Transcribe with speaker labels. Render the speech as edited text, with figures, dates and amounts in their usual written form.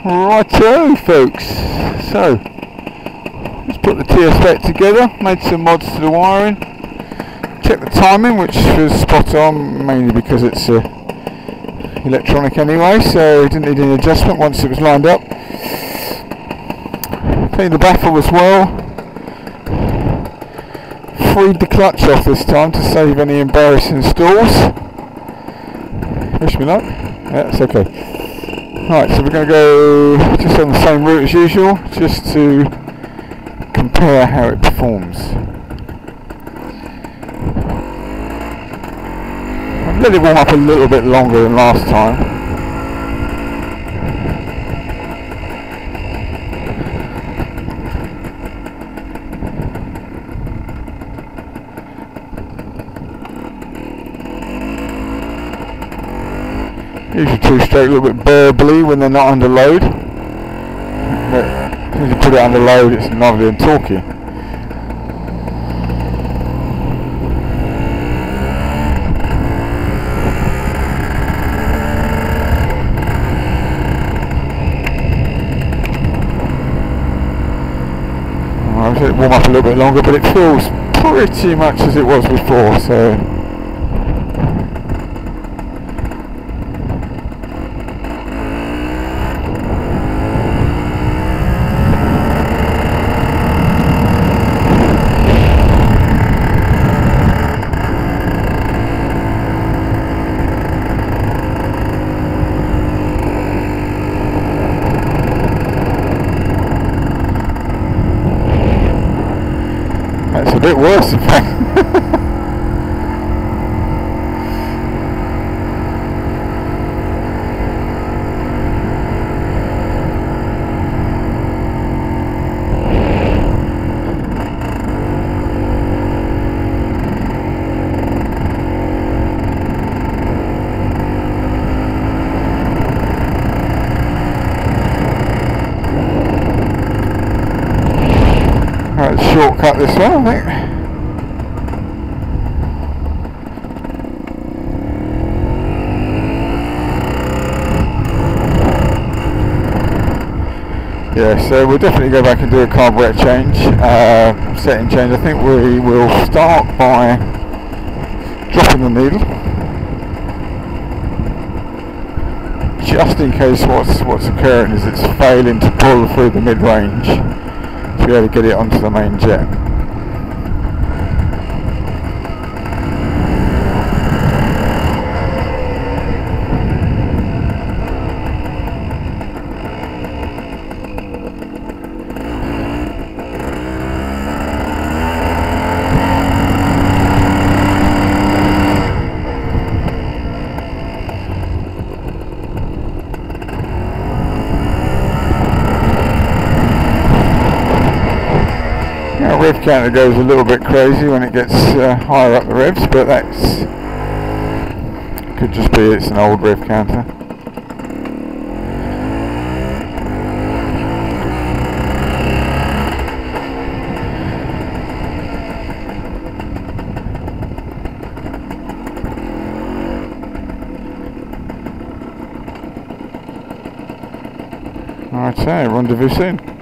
Speaker 1: Righto folks, so let's put the TS back together, made some mods to the wiring, checked the timing which was spot on, mainly because it's electronic anyway, so it didn't need any adjustment once it was lined up. Cleaned the baffle as well, freed the clutch off this time to save any embarrassing stalls. Wish me luck, yeah, it's okay. Right, so we're going to go just on the same route as usual, just to compare how it performs. I've let it warm up a little bit longer than last time. Usually two-stroke a little bit burbly when they're not under load. But as soon as you put it under load, it's lovely and torquey. I've let it warm up a little bit longer, but it feels pretty much as it was before, so. That's a bit worse in fact. Right, shortcut this one, I think. Yeah, so we'll definitely go back and do a carburetor change, setting change. I think we will start by dropping the needle, just in case what's occurring is it's failing to pull through the mid-range to be able to get it onto the main jet. Rev counter goes a little bit crazy when it gets higher up the revs, but that's could just be it's an old rev counter. Alright, so rendezvous soon.